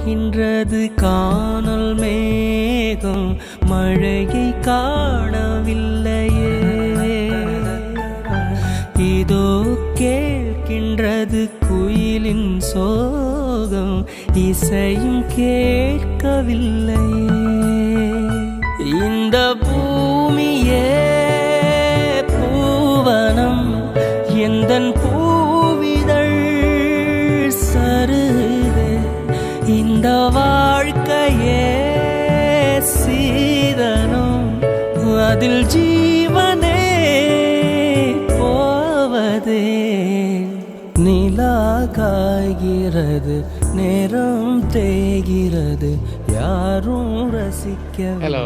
போகின்றது காணல் மேகம் மழையை காணவில்லையே. இதோ கேட்கின்றது குயிலின் சோகம் இசையும் கேட்கவில்லையே. இந்த பூமியே பூவனம் எந்தன் பூவிதழ் சருது. இந்த வாழ்க்கையே சீதனம் அதில் ஜீவனே போவதே. நிலா காய்கிறது நேரம் தேய்கிறது யாரும் ரசிக்கவில்லை.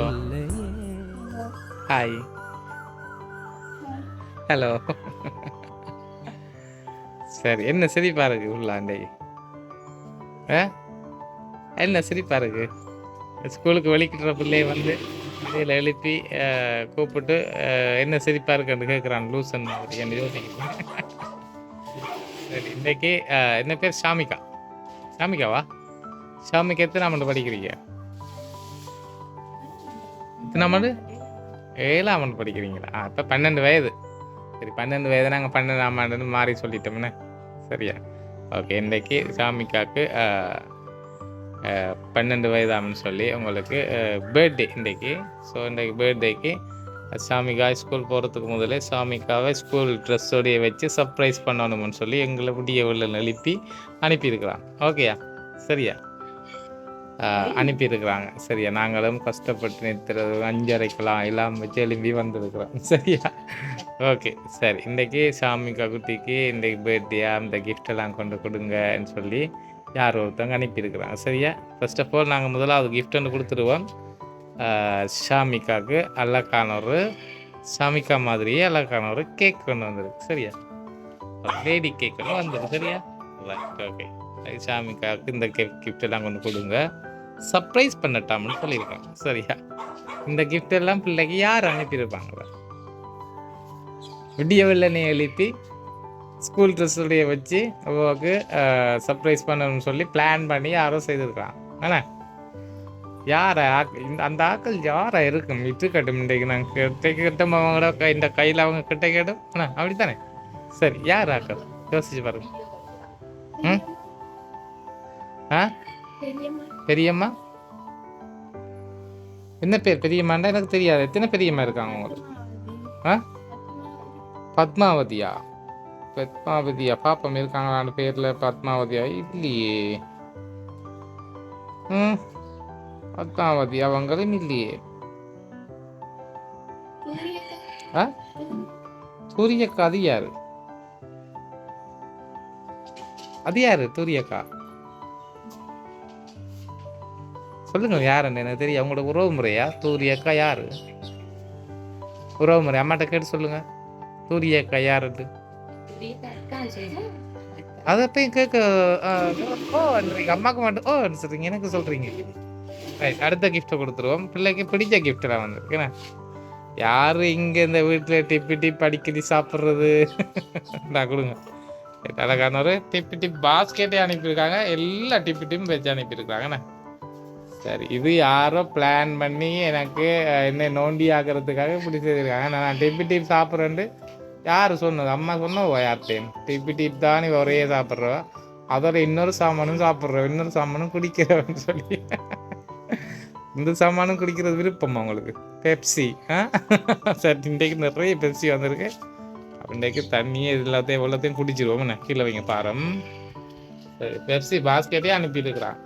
Hi hello. சரி, என்ன சிரிப்பா இருக்கு உள்ளாண்டே? என்ன சிரிப்பா இருக்கு? ஸ்கூலுக்கு வலிக்கிற பிள்ளைய வந்து இதில் எழுப்பி கூப்பிட்டு என்ன சிரிப்பா இருக்குன்னு கேட்குறான் லூசன் மாதிரி என்ன யோசிக்கிறேன். சரி, இன்றைக்கு என்ன பேர்? ஷாமிகா. ஷாமிகாவா? ஷாமிகா எத்தனை ஆண்டு படிக்கிறீங்க? எத்தனை ஆண்டு? 7ஆம் ஆண்டு படிக்கிறீங்களா? இப்போ 12 வயது. சரி, 12 வயது. நாங்கள் 12ஆம் ஆண்டுன்னு மாறி சொல்லிட்டோம்னே. சரியா? ஓகே. இன்றைக்கு ஷாமிகாவுக்கு 12 வயதாம்னு சொல்லி உங்களுக்கு பர்த்டே இன்றைக்கு. ஸோ இன்றைக்கு பர்த்டேக்கு ஷாமிகா ஸ்கூல் போகிறதுக்கு முதலே ஷாமிகாவை ஸ்கூல் ட்ரெஸ்ஸோடைய வச்சு சர்ப்ரைஸ் பண்ணணும்னு சொல்லி எங்களை விடிய உள்ள எழுப்பி அனுப்பியிருக்கிறான். ஓகேயா? சரியா? அனுப்பியிருக்கிறாங்க. சரியா? நாங்களும் கஷ்டப்பட்டு நிறுத்துறது 5:30க்கெல்லாம் எல்லாம் வச்சு எழும்பி வந்திருக்கிறோம். சரியா? ஓகே. சரி, இன்றைக்கி ஷாமிகா குட்டிக்கு இன்றைக்கு பர்த்டேயா அந்த கிஃப்டெல்லாம் கொண்டு கொடுங்கன்னு சொல்லி யார் ஒருத்தவங்க அனுப்பியிருக்கிறாங்க. சரியா? ஃபர்ஸ்ட் ஆஃப் ஆல் நாங்கள் முதலாவது கிஃப்ட் ஒன்று கொடுத்துருவோம். ஷாமிகாவுக்கு அழகான ஒரு ஷாமிகா மாதிரியே அழகான ஒரு கேக் கொண்டு வந்துருக்கு. சரியா? லேடி கேக் ஒன்று வந்துருக்கு. சரியா? ஓகே. ஷாமிகாவுக்கு இந்த கிஃப்டெல்லாம் கொண்டு கொடுங்க, சர்ப்ரைஸ் பண்ணட்டாம்னு சொல்லியிருக்காங்க. சரியா? இந்த கிஃப்ட் எல்லாம் பிள்ளைக்கு யார் அனுப்பியிருப்பாங்களா? விடிய வெள்ளனை எழுப்பி ஸ்கூல் ட்ரெஸ்ஸுடைய வச்சு அவ்வளோக்கு சர்ப்ரைஸ் பண்ணணும்னு சொல்லி பிளான் பண்ணி யாரோ செய்திருக்காங்க. ஆனால் யாரை அந்த ஆக்கள் யாரை இருக்கும்? விட்டு கட்டும் இன்றைக்கு நாங்கள் கிட்ட அவங்களோட இந்த கையில் அவங்க கிட்ட கேட்டும். அப்படித்தானே? சரி, யார் ஆக்கள் யோசிச்சு பாருங்க. பெரியம்மா. என்ன பேர் பெரியம்மாண்டா? எனக்கு தெரியாது. எத்தனை பெரியம்மா இருக்காங்க உங்களுக்கு? பத்மாவதியா? பத்மாவதியா? பாப்பம் இருக்காங்களான்னு பேர்ல பத்மாவதியா? இல்லையே. பத்மாவதி அவங்களும் இல்லையே. சூரியக்கா? அது யாரு? அது யாரு சூரியக்கா? சொல்லுங்க யாருன்னு. எனக்கு தெரியும். அவங்களோட உறவு முறையா? சூரியக்கா யாரு உறவு முறை? அம்மாட்ட கேட்டு சொல்லுங்க. சூரியக்கா யாருன்னு அதை போய் கேட்க அம்மாவுக்கு மட்டும் சொல்றீங்க, எனக்கு சொல்றீங்க. ரைட், அடுத்த கிஃப்டை கொடுத்துருவோம். பிள்ளைக்கு பிடிச்ச கிஃப்டெல்லாம் வந்துருக்குண்ணா. யாரு இங்கே இந்த வீட்டில் டிப் அடிக்கடி சாப்பிட்றது? நான் கொடுங்க. அழகான ஒரு டிப் பாஸ்கெட்டே அனுப்பியிருக்காங்க. எல்லா டிப்பும் வச்சு அனுப்பியிருக்காங்கண்ணா. சரி, இது யாரோ பிளான் பண்ணி எனக்கு என்ன நோண்டி ஆக்கிறதுக்காக இப்படி செய்திருக்காங்க. நான் டிப் சாப்பிட்றேன்ட்டு யார் சொன்னது? அம்மா சொன்னவோ யார்ட்டேன்? டிப் தானே ஒரே சாப்பிட்றவா, அதோட இன்னொரு சாமானும் சாப்பிட்றோம், இன்னொரு சாமானும் குடிக்கிறவன்னு சொல்லி. இந்த சாமானும் குடிக்கிறது விருப்பமா உங்களுக்கு? பெப்சி. சரி, இன்றைக்கு நிறைய பெப்சி வந்திருக்கு. இன்றைக்கு தண்ணியே எல்லாத்தையும் எல்லாத்தையும் குடிச்சிருவோம். கீழே வைங்க பாரம். சரி, பெப்சி பாஸ்கெட்டே அனுப்பியிருக்கிறான்.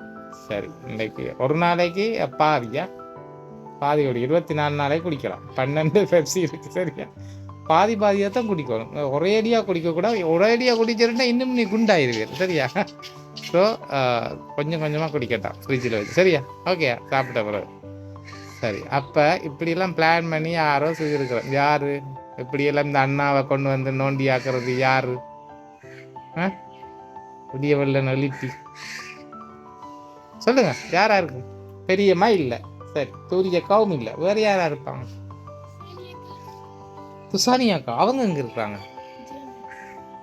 சரி, இன்றைக்கு ஒரு நாளைக்கு பாதி ஒரு 24 நாளைக்கு குடிக்கலாம். 12 பெப்சி இருக்கு. சரியா? பாதியாக தான் குடிக்கணும். ஒரேடியாக குடிக்கக்கூடாது. ஒரேடியாக குடிச்சிருந்தா இன்னும் நீ குண்டாயிருவீர். சரியா? ஸோ கொஞ்சம் கொஞ்சமாக குடிக்கட்டான் ஃப்ரிட்ஜில் வச்சு. சரியா? ஓகே, சாப்பிட்ட பிறகு. சரி, அப்போ இப்படியெல்லாம் பிளான் பண்ணி யாரோ செய்திருக்கிறோம். யார் இப்படியெல்லாம் இந்த அண்ணாவை கொண்டு வந்து நோண்டி ஆக்குறது? யார்? விடிய வெள்ளை எழுப்பி சொல்லுங்க, யாரா இருக்கு? பெரியம்மா இல்லை. சரி, சூரியக்காவும் இல்லை. வேற யாரா இருப்பாங்க? துசானியாக்கா அவங்க எங்க இருக்கிறாங்க?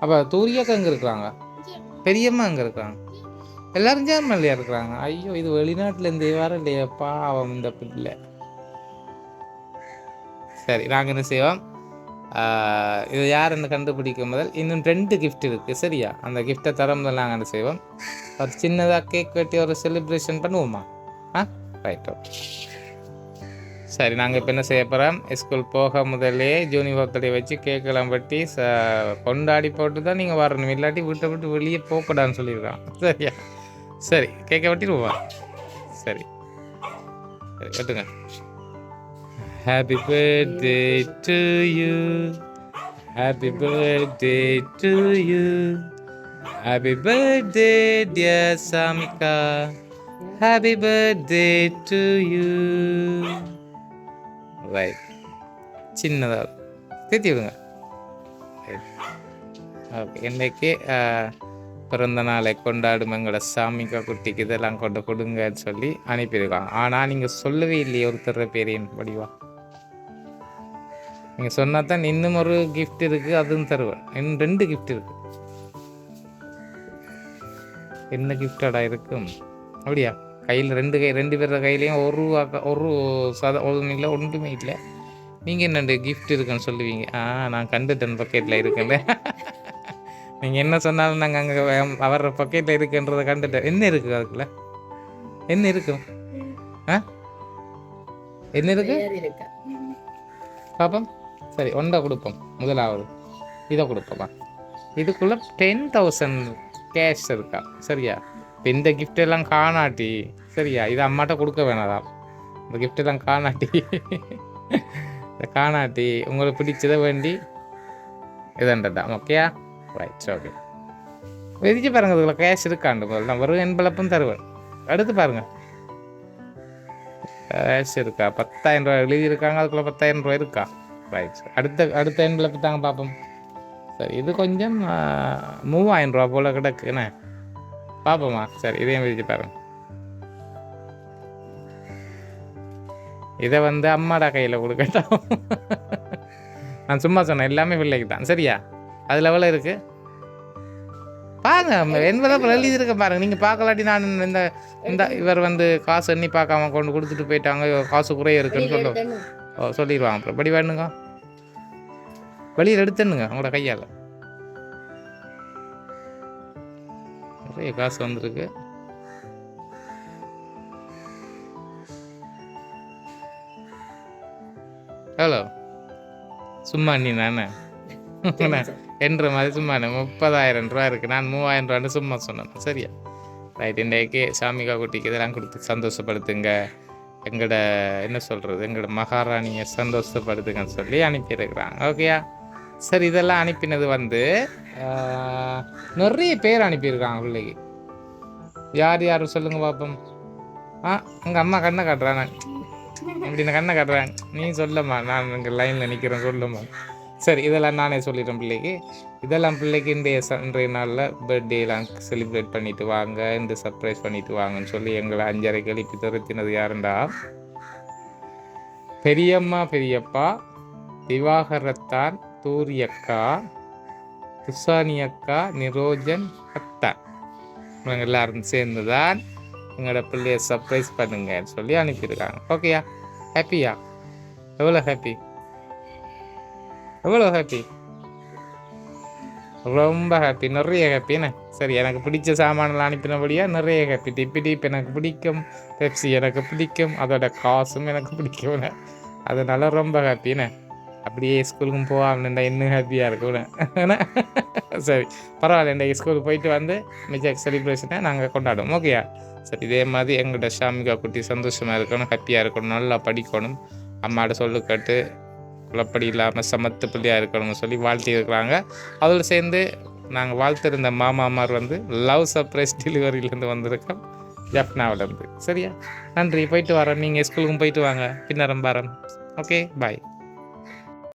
அப்ப தூரியாக்கா எங்க இருக்கிறாங்க? பெரியம்மா எங்க இருக்காங்க? எல்லாரும் ஜெர்மன்லையா இருக்கிறாங்க. ஐயோ, இது வெளிநாட்டிலேருந்து வர இல்லையா பாவம் இந்த பிள்ளை. சரி, நாங்கள் என்ன செய்வோம், இது யாருன்னு கண்டுபிடிக்கும் முதல் இன்னும் 2 கிஃப்ட் இருக்குது. சரியா, அந்த கிஃப்டை தர முதல் நாங்கள் என்ன செய்வோம், ஒரு சின்னதாக கேக் வெட்டி ஒரு செலிப்ரேஷன் பண்ணுவோமா? Right, okay. சரி, நாங்கள் இப்போ என்ன செய்ய போகிறோம், ஸ்கூல் போக முதலே ஜூனி பர்த்டே வச்சு கேக்கெல்லாம் வெட்டி கொண்டாடி போட்டு தான் நீங்கள் வரணும். இல்லாட்டி வீட்டை விட்டு வெளியே போகக்கூடாதுன்னு சொல்லியிருக்கான். சரியா? சரி, கேக்கை வெட்டிடுவோமா? சரி சரி, வெட்டுங்க. Happy birthday to you. Happy birthday to you. Happy birthday dear Samika. Happy birthday to you. Right. சின்னதா தேத்தி விடுங்க. ஓகே, இன்றைக்கு பிறந்த நாளை கொண்டாடும் எங்களோட சாமிக்கா குட்டிக்கு இதெல்லாம் கொண்டு கொடுங்கன்னு சொல்லி அனுப்பியிருக்காங்க. ஆனால் நீங்கள் சொல்லவே இல்லையே ஒருத்தர பேரின் வடிவா. நீங்கள் சொன்னால் தான் இன்னும் ஒரு கிஃப்ட் இருக்குது, அதுவும் தருவேன். இன்னும் 2 கிஃப்ட் இருக்குது. என்ன கிஃப்டடா இருக்கும் அப்படியா? கையில் 2 பேரோட கையிலையும் ஒன்றும் இல்லை, ஒன்றுமே இல்லை. நீங்கள் என்ன கிஃப்ட் இருக்குன்னு சொல்லுவீங்க? நான் கண்டுட்டேன் பக்கெட்டில் இருக்குல்ல. நீங்கள் என்ன சொன்னாலும் நாங்கள் அங்கே அவர் பக்கெட்டில் இருக்குன்றதை கண்டுட்டேன். என்ன இருக்குது அதுக்குள்ள? என்ன இருக்கும்? என்ன இருக்கு பாப்போம். சரி, ஒன்றை கொடுப்போம். முதலாவது இதை கொடுப்போமா? இதுக்குள்ளே 10,000 கேஷ் இருக்கா? சரியா? இப்போ இந்த கிஃப்டெல்லாம் காணாட்டி, சரியா, இது அம்மாட்ட கொடுக்க வேணாதான். இந்த கிஃப்டெல்லாம் காணாட்டி இதை காணாட்டி உங்களுக்கு பிடிச்சதை வேண்டி இதுன்றதான். ஓகேயா? Right, okay. விதிச்சு பாருங்க, இதுக்குள்ள கேஷ் இருக்காண்டு முதல்ல நான் வெறும் என்பளப்பும் தருவேன். அடுத்து பாருங்க, கேஷ் இருக்கா? 10,000 ரூபா எழுதியிருக்காங்க, அதுக்குள்ளே 10,000 ரூபா இருக்கா? ரைட், அடுத்த என்பளப்பு தாங்க பார்ப்போம். சரி, இது கொஞ்சம் 3,000 ரூபா போல் கிடக்குண்ணே, பார்ப்போமா? சரி, இதையும் விதிச்சு பாருங்க. இதை அம்மாடா கையில் கொடுக்கட்டும். நான் சும்மா சொன்னேன், எல்லாமே பிள்ளைக்கு தான். சரியா? அதில் எவ்வளோ இருக்குது பாருங்க, என்பளப்பில் எழுதியிருக்க பாருங்க. நீங்கள் பார்க்கலாட்டி நான் இந்த இவர் காசு எண்ணி பார்க்காம கொண்டு கொடுத்துட்டு போயிட்டாங்க, காசு குறைய இருக்குன்னு சொல்லிடுவாங்க. அப்புறம் படி வேணுங்க, வெளியில் எடுத்துனுங்க உங்களோட கையால். நிறைய காசு வந்திருக்கு. ஹலோ, சும்மா நீ நானே என்ற மாதிரி சும்மா 30,000 ரூபா இருக்குது. நான் 3,000 ரூபான்னு சும்மா சொன்னேன். சரியா? ரைட், இன்றைக்கு சாமிகா குட்டிக்கு இதெல்லாம் கொடுத்து சந்தோஷப்படுத்துங்க, எங்களோட என்ன சொல்கிறது, எங்களோட மகாராணியை சந்தோஷப்படுத்துங்கன்னு சொல்லி அனுப்பியிருக்கிறாங்க. ஓகேயா? சரி, இதெல்லாம் அனுப்பினது நிறைய பேர் அனுப்பியிருக்காங்க பிள்ளைக்கு. யார் சொல்லுங்க பார்ப்போம். எங்கள் அம்மா கண்ணை காட்டுறாங்க, அப்படின்னு கண்ணை காட்டுறாங்க. நீ சொல்லம்மா, நான் இங்கே லைனில் நிற்கிறேன், சொல்லுமா. சரி, இதெல்லாம் நானே சொல்லிடுறேன் பிள்ளைக்கு. இதெல்லாம் பிள்ளைக்கு இன்றைய நாளில் பர்த்டேலாம் செலிப்ரேட் பண்ணிவிட்டு வாங்க, இந்த சர்ப்ரைஸ் பண்ணிவிட்டு வாங்கன்னு சொல்லி எங்களை 5:30 எழுப்பி துரத்தினது யாருண்டா, பெரியம்மா பெரியப்பா, திவாகரத்தான், தூரியக்கா, துசானி அக்கா, நிரோஜன் அத்தா, இவங்க எல்லாரும் சேர்ந்து தான் எங்களோட பிள்ளைய சர்ப்ரைஸ் பண்ணுங்கன்னு சொல்லி அனுப்பியிருக்காங்க. ஓகேயா? ஹாப்பியா? எவ்வளோ ஹாப்பி, எவ்வளோ ஹாப்பி, ரொம்ப ஹாப்பி, நிறைய ஹாப்பிண்ணே. சரி, எனக்கு பிடிச்ச சாமானெல்லாம் அனுப்பினபடியாக நிறைய ஹாப்பி. டிப் எனக்கு பிடிக்கும், பெப்சி எனக்கு பிடிக்கும், அதோட காசும் எனக்கு பிடிக்கும், அதனால ரொம்ப ஹாப்பிண்ணே. அப்படியே ஸ்கூலுக்கும் போகாம இன்னும் ஹாப்பியாக இருக்கும்ண்ணே. சரி, பரவாயில்ல, இன்றைக்கு ஸ்கூலுக்கு போயிட்டு மிச்ச செலிப்ரேஷனை நாங்கள் கொண்டாடுவோம். ஓகேயா? சரி, இதே மாதிரி எங்கள்கிட்ட சாமிகா குட்டி சந்தோஷமாக இருக்கணும், ஹாப்பியாக இருக்கணும், நல்லா படிக்கணும், அம்மாவோட சொல்லு கேட்டு குழப்படி இல்லாமல் சமத்து பிள்ளையாக இருக்கணும்னு சொல்லி வாழ்த்தி இருக்கிறாங்க. அதோடு சேர்ந்து நாங்கள் வாழ்த்திருந்த மாமாமார் லவ் சர்ப்ரைஸ் டெலிவரியிலேருந்து வந்திருக்கோம், ஜப்னாவிலேருந்து. சரியா? நன்றி, போயிட்டு வரோம். நீங்கள் ஸ்கூலுக்கும் போயிட்டு வாங்க, பின்னரம் பாரம். ஓகே, பாய்.